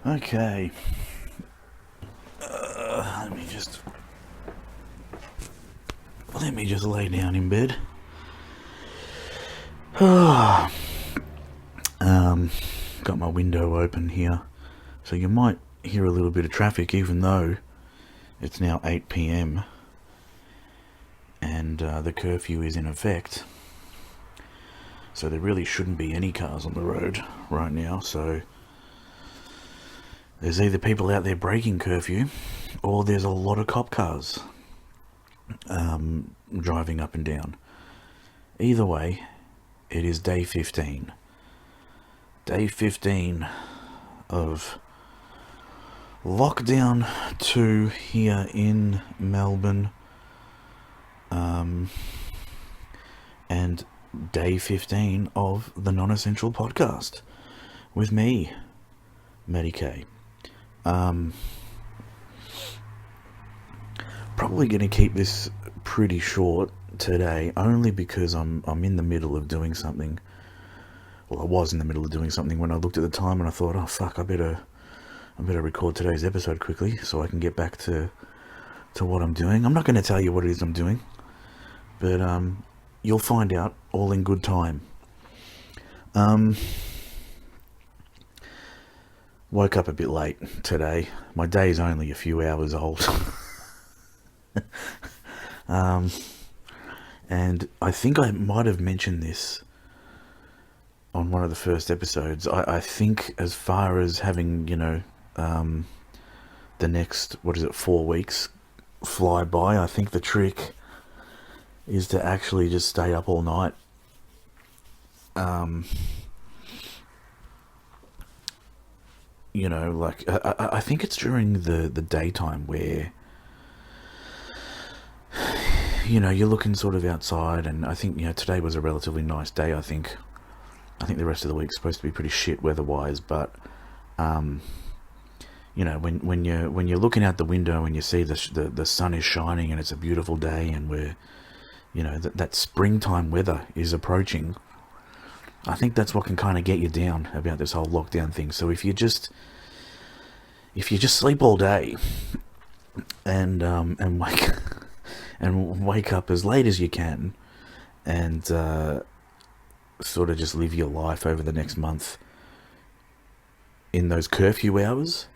Okay. Let me just lay down in bed. Got my window open here, so you might hear a little bit of traffic, even though it's now 8 p.m. and the curfew is in effect. So there really shouldn't be any cars on the road right now. So there's either people out there breaking curfew, or there's a lot of cop cars driving up and down. Either way, it is day 15. Day 15 of lockdown 2 here in Melbourne. And day 15 of the Non-Essential Podcast with me, Matty K. Probably going to keep this pretty short today, only because I'm in the middle of doing something. Well, I was in the middle of doing something when I looked at the time and I thought, oh fuck, I better record today's episode quickly so I can get back to what I'm doing. I'm not going to tell you what it is I'm doing, but you'll find out all in good time. Woke up a bit late today. My day's only a few hours old. And I think I might have mentioned this on one of the first episodes. I think as far as having, the next, 4 weeks fly by, I think the trick is to actually just stay up all night. I think it's during the daytime where, you're looking sort of outside, and I think, today was a relatively nice day, I think. The rest of the week's supposed to be pretty shit weather-wise, but, when you're looking out the window and you see the sun is shining and it's a beautiful day, and we're, that springtime weather is approaching, I think that's what can kind of get you down about this whole lockdown thing. So if you just sleep all day and wake up as late as you can, and sort of just live your life over the next month in those curfew hours,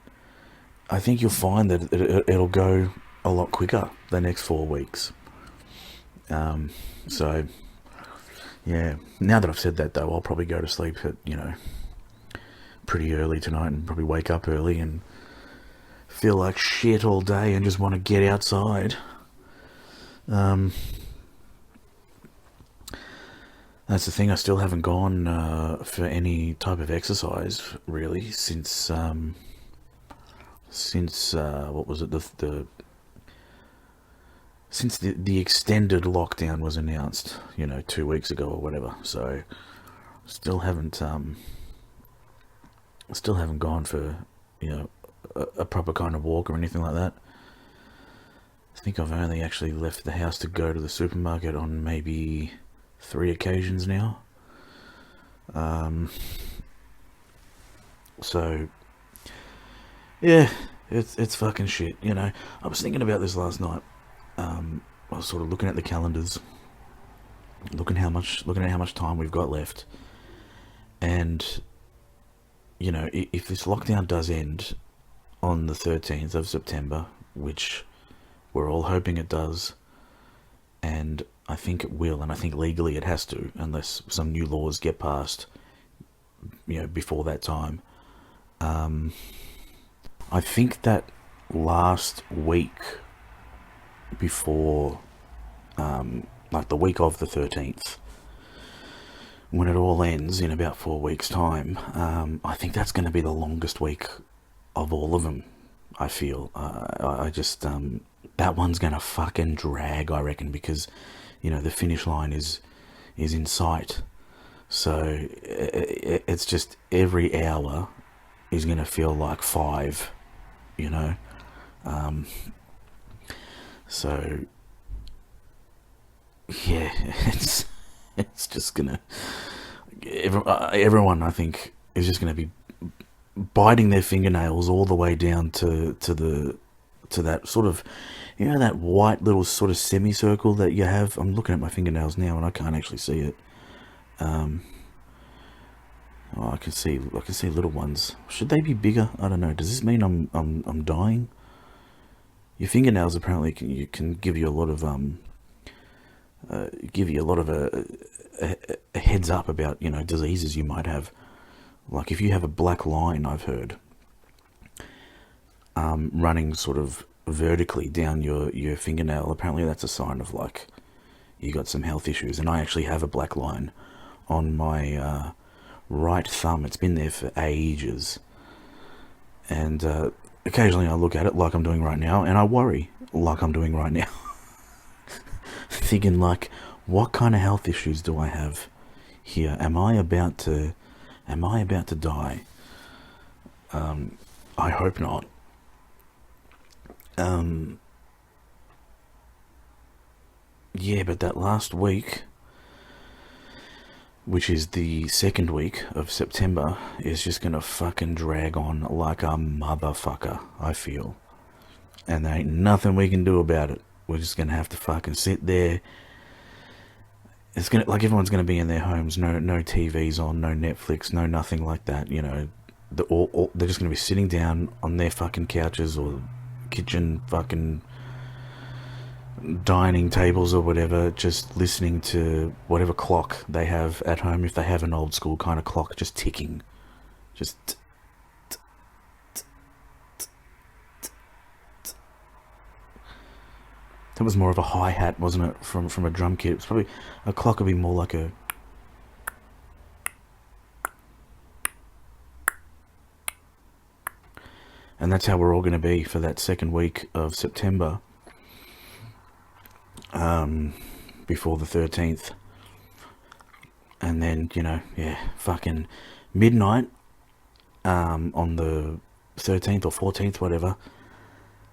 I think you'll find that it'll go a lot quicker the next 4 weeks. So yeah, now that I've said that though, I'll probably go to sleep at, pretty early tonight, and probably wake up early and feel like shit all day and just want to get outside. That's the thing, I still haven't gone for any type of exercise really since what was it, since the extended lockdown was announced, 2 weeks ago or whatever. So still haven't gone for, a proper kind of walk or anything like that. I think I've only actually left the house to go to the supermarket on maybe 3 occasions now. So yeah, it's fucking shit. I was thinking about this last night. I was sort of looking at the calendars, looking at how much time we've got left, and if this lockdown does end on the 13th of September, which we're all hoping it does, and I think it will, and I think legally it has to, unless some new laws get passed, before that time. I think that last week before, like the week of the 13th, when it all ends in about 4 weeks' time, I think that's going to be the longest week of all of them. I feel I just that one's going to fucking drag, I reckon, because the finish line is in sight. So it's just every hour is going to feel like 5, so yeah, it's just gonna, everyone I think is just gonna be biting their fingernails all the way down to that sort of, that white little sort of semicircle that you have. I'm looking at my fingernails now and I can't actually see it. Oh, I can see little ones. Should they be bigger? I don't know. Does this mean I'm dying? Your fingernails apparently can give you a lot of a heads up about diseases you might have. Like if you have a black line, I've heard, running sort of vertically down your fingernail, apparently that's a sign of like you got some health issues. And I actually have a black line on my right thumb. It's been there for ages, and occasionally I look at it like I'm doing right now, and I worry like I'm doing right now, thinking like, what kind of health issues do I have here? Am I about to die? I hope not. Yeah, but that last week, which is the second week of September, is just gonna fucking drag on like a motherfucker, I feel. And there ain't nothing we can do about it. We're just gonna have to fucking sit there. It's gonna, like, everyone's gonna be in their homes, no TVs on, no Netflix, no nothing like that, they're just gonna be sitting down on their fucking couches or kitchen fucking dining tables or whatever, just listening to whatever clock they have at home, if they have an old school kind of clock, just ticking. Just that was more of a hi-hat, wasn't it, from a drum kit? It was probably, a clock would be more like a... And that's how we're all going to be for that second week of September, before the 13th. And then, fucking midnight, on the 13th or 14th, whatever,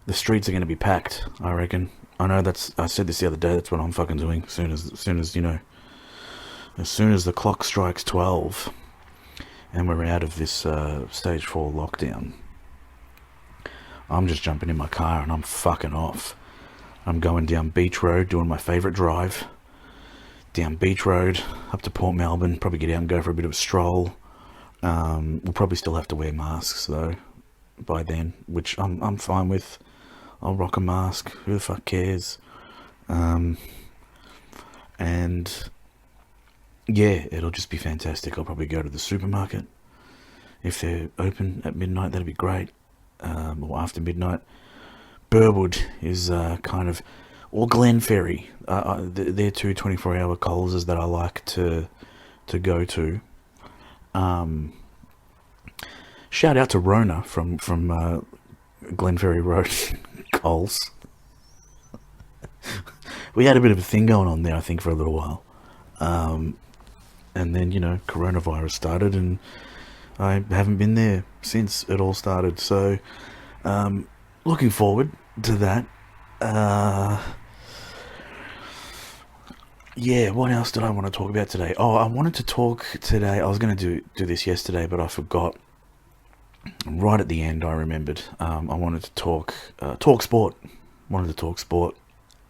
the streets are going to be packed, I reckon. I know I said this the other day, that's what I'm fucking doing. As soon as the clock strikes 12 and we're out of this stage 4 lockdown, I'm just jumping in my car and I'm fucking off. I'm going down Beach Road, doing my favourite drive. Down Beach Road, up to Port Melbourne, probably get out and go for a bit of a stroll. We'll probably still have to wear masks though by then, which I'm fine with. I'll rock a mask, who the fuck cares? And yeah, it'll just be fantastic. I'll probably go to the supermarket. If they're open at midnight, that'd be great. Or after midnight. Burwood is kind of, or Glenferrie. They're two 24-hour Coleses that I like to go to. Shout out to Rona from Glenferrie Road, Coles. We had a bit of a thing going on there, I think, for a little while. And then, coronavirus started, and I haven't been there since it all started. So, looking forward to that. Yeah, what else did I want to talk about today? Oh, I wanted to talk today. I was going to do this yesterday, but I forgot. Right at the end, I remembered. I wanted to talk sport. Wanted to talk sport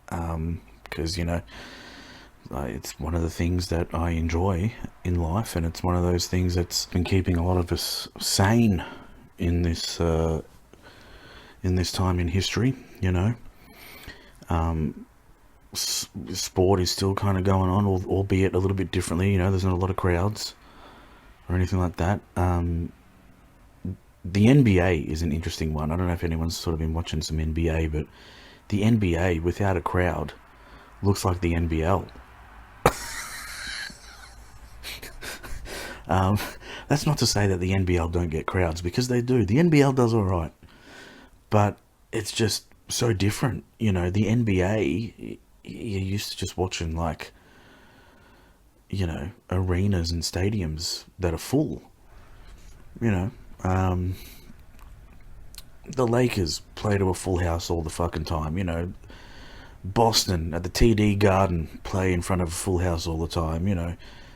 because it's one of the things that I enjoy in life, and it's one of those things that's been keeping a lot of us sane in this time in history. Sport is still kind of going on, albeit a little bit differently. There's not a lot of crowds or anything like that. The NBA is an interesting one. I don't know if anyone's sort of been watching some NBA, but the NBA without a crowd looks like the NBL. That's not to say that the NBL don't get crowds, because they do. The NBL does all right, but it's just so different. The NBA, you're used to just watching arenas and stadiums that are full. The Lakers play to a full house all the fucking time. Boston at the TD Garden play in front of a full house all the time.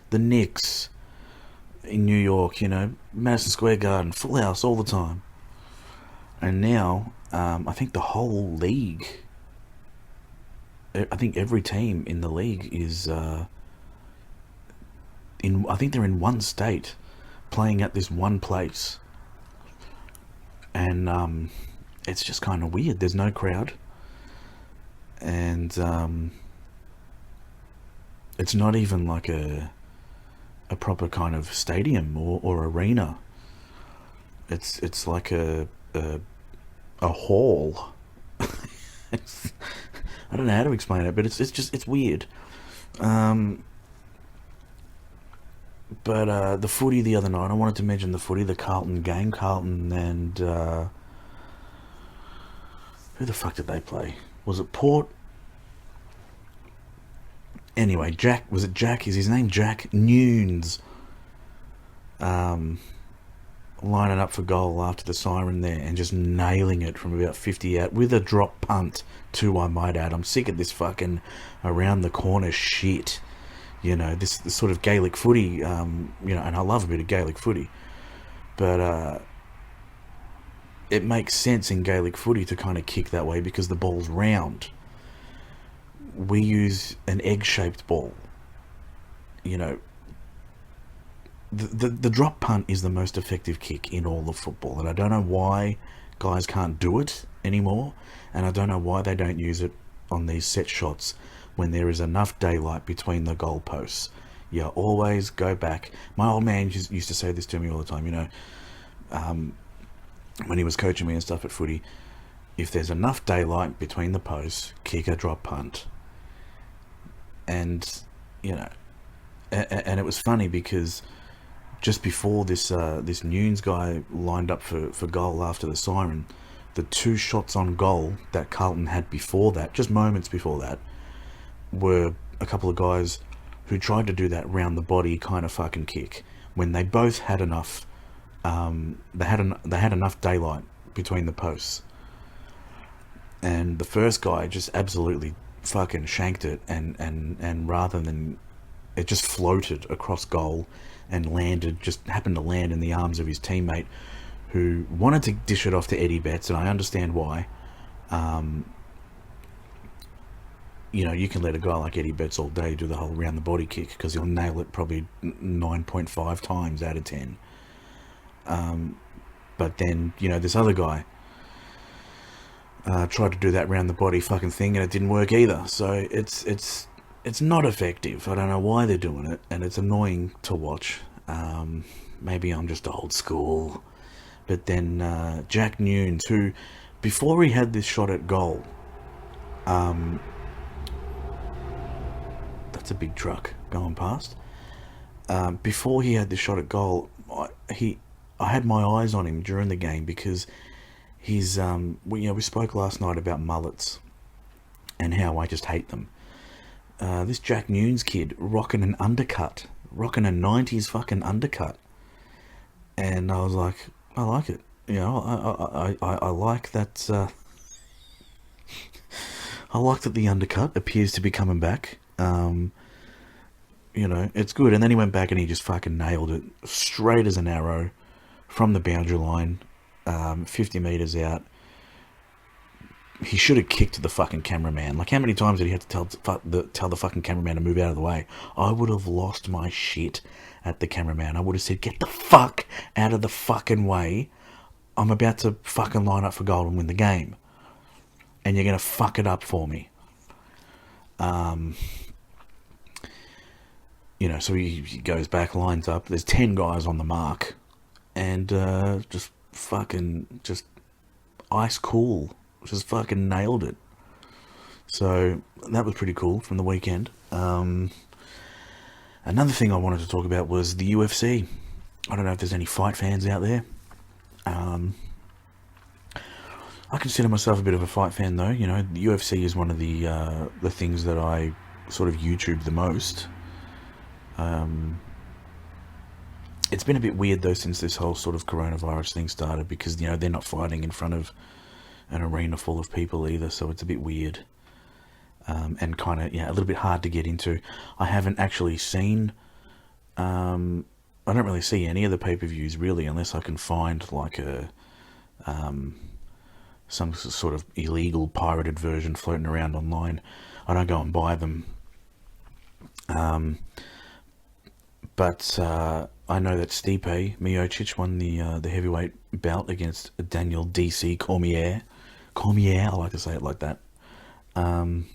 The Knicks, in New York, Madison Square Garden, full house all the time. And now, I think the whole league, I think every team in the league is I think they're in one state, playing at this one place, and it's just kind of weird. There's no crowd, and it's not even like a proper kind of stadium or arena. It's like a hall. I don't know how to explain it, but it's weird. But the footy the other night, I wanted to mention the footy, the Carlton game. Carlton and who the fuck did they play? Was it Port? Anyway, Jack, was it Jack? Is his name Jack Nunes? Lining up for goal after the siren there and just nailing it from about 50 out with a drop punt too, I might add. I'm sick of this fucking around the corner shit. This sort of Gaelic footy, and I love a bit of Gaelic footy, but it makes sense in Gaelic footy to kind of kick that way because the ball's round. We use an egg-shaped ball. The drop punt is the most effective kick in all of football, and I don't know why guys can't do it anymore, and I don't know why they don't use it on these set shots when there is enough daylight between the goalposts. You always go back. My old man used to say this to me all the time, when he was coaching me and stuff at footy. If there's enough daylight between the posts, kick a drop punt. And, and it was funny because just before this Nunes guy lined up for goal after the siren, the two shots on goal that Carlton had before that, just moments before that, were a couple of guys who tried to do that round the body kind of fucking kick when they both had enough they had enough daylight between the posts, and the first guy just absolutely fucking shanked it, and rather than it just floated across goal and happened to land in the arms of his teammate, who wanted to dish it off to Eddie Betts, and I understand why. You can let a guy like Eddie Betts all day do the whole round the body kick because he'll nail it probably 9.5 times out of 10. But then, this other guy tried to do that round the body fucking thing and it didn't work either. So it's not effective. I don't know why they're doing it, and it's annoying to watch. Maybe I'm just old school. But then Jack Nunes, who, before he had this shot at goal, that's a big truck going past. Before he had this shot at goal, I had my eyes on him during the game because he's we spoke last night about mullets and how I just hate them. This Jack Nunes kid rocking a 90s fucking undercut, and I was like, I like it. I like that. I like that the undercut appears to be coming back. It's good. And then he went back and he just fucking nailed it straight as an arrow from the boundary line, 50 meters out. He should have kicked the fucking cameraman. Like, how many times did he have to tell the fucking cameraman to move out of the way? I would have lost my shit at the cameraman. I would have said, get the fuck out of the fucking way. I'm about to fucking line up for goal and win the game, and you're going to fuck it up for me. So he goes back, lines up. There's 10 guys on the mark, and just ice cool. Just fucking nailed it. So that was pretty cool from the weekend. Another thing I wanted to talk about was the UFC. I don't know if there's any fight fans out there. I consider myself a bit of a fight fan, though. The UFC is one of the things that I sort of YouTube the most. It's been a bit weird, though, since this whole sort of coronavirus thing started, because they're not fighting in front of an arena full of people either, so it's a bit weird, and kind of a little bit hard to get into. I haven't actually seen I don't really see any of the pay-per-views really, unless I can find like some sort of illegal pirated version floating around online. I don't go and buy them. But I know that Stipe Miocic won the heavyweight bout against Daniel DC Cormier. Cormier, I like to say it like that. And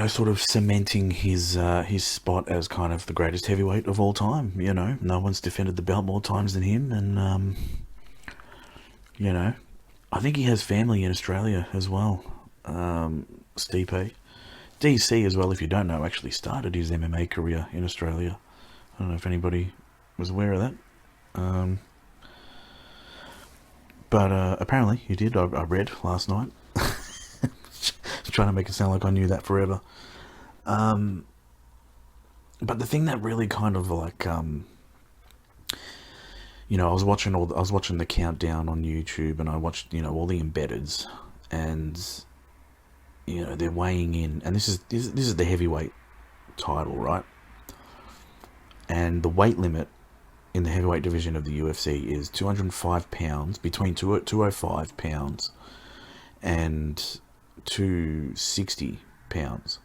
sort of cementing his spot as kind of the greatest heavyweight of all time. No one's defended the belt more times than him, and I think he has family in Australia as well. Stipe. DC as well, if you don't know, actually started his MMA career in Australia. I don't know if anybody was aware of that. But apparently he did. I read last night. Trying to make it sound like I knew that forever. But the thing that really kind of like, I was watching the countdown on YouTube, and I watched all the embeddeds, and they're weighing in, and this is the heavyweight title, right? And the weight limit in the heavyweight division of the UFC is 205 pounds, between 205 pounds and 260 pounds.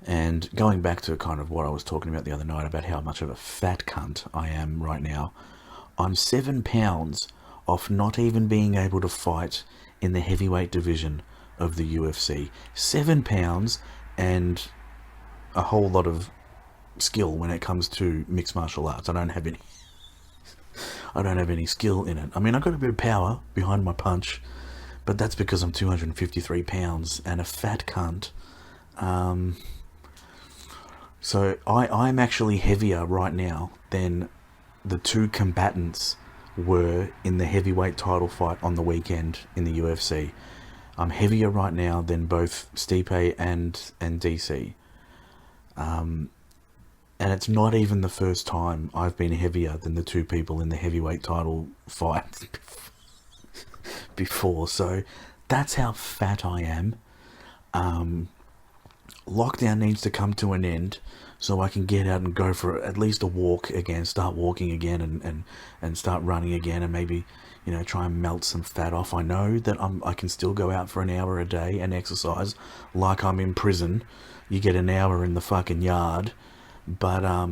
And going back to kind of what I was talking about the other night about how much of a fat cunt I am right now, I'm 7 pounds off not even being able to fight in the heavyweight division of the UFC. 7 pounds and a whole lot of skill when it comes to mixed martial arts. I don't have any skill in it. I mean, I've got a bit of power behind my punch, but that's because I'm 253 pounds and a fat cunt. So I'm actually heavier right now than the two combatants were in the heavyweight title fight on the weekend in the UFC. I'm heavier right now than both Stipe and DC. And it's not even the first time I've been heavier than the two people in the heavyweight title fight before. So that's how fat I am. Lockdown needs to come to an end so I can get out and go for at least a walk again, start walking again, and start running again, and maybe try and melt some fat off. I know that I can still go out for an hour a day and exercise like I'm in prison. You get an hour in the fucking yard, but I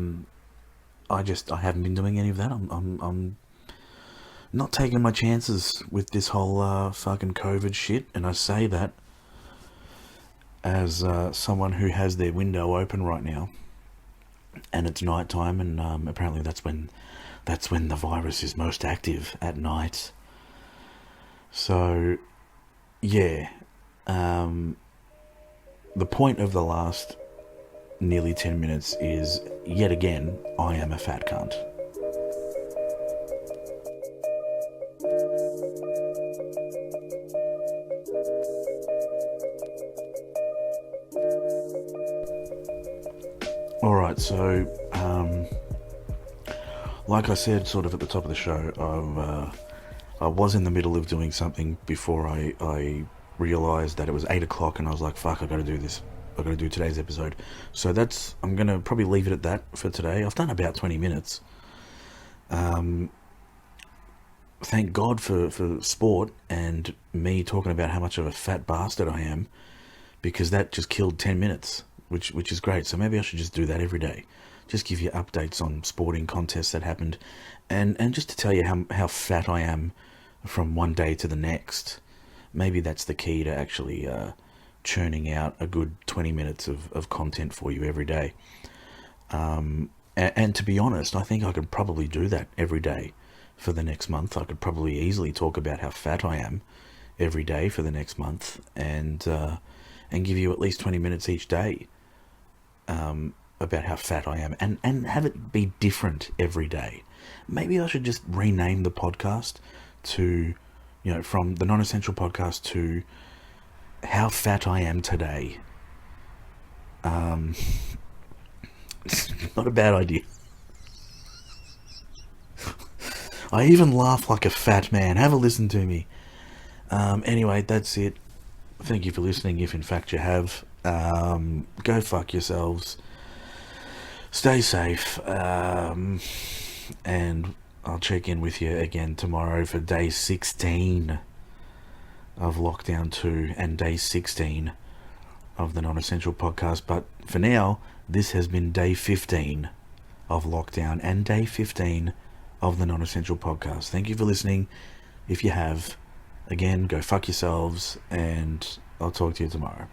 haven't been doing any of that. I'm not taking my chances with this whole fucking COVID shit, and I say that as someone who has their window open right now, and it's night time, and apparently that's when the virus is most active, at night. So yeah, the point of the last nearly 10 minutes is, yet again, I am a fat cunt. Alright, so like I said sort of at the top of the show, I was in the middle of doing something before I realised that it was 8 o'clock, and I was like, fuck, I gotta do this. I gotta do today's episode. So I'm gonna probably leave it at that for today. I've done about 20 minutes. Thank God for sport and me talking about how much of a fat bastard I am, because that just killed 10 minutes, which is great. So maybe I should just do that every day. Just give you updates on sporting contests that happened, and just to tell you how fat I am from one day to the next. Maybe that's the key to actually churning out a good 20 minutes of content for you every day. And to be honest, I think I could probably do that every day for the next month. I could probably easily talk about how fat I am every day for the next month, and give you at least 20 minutes each day about how fat I am, and have it be different every day. Maybe I should just rename the podcast to, from the Non-Essential Podcast to How Fat I Am Today. Not a bad idea. I even laugh like a fat man. Have a listen to me. Anyway, that's it. Thank you for listening, if in fact you have. Go fuck yourselves. stay safe, and I'll check in with you again tomorrow for day 16 of Lockdown 2 and day 16 of the Non-Essential Podcast. But for now, this has been day 15 of Lockdown and day 15 of the Non-Essential Podcast. Thank you for listening. If you have, again, go fuck yourselves, and I'll talk to you tomorrow.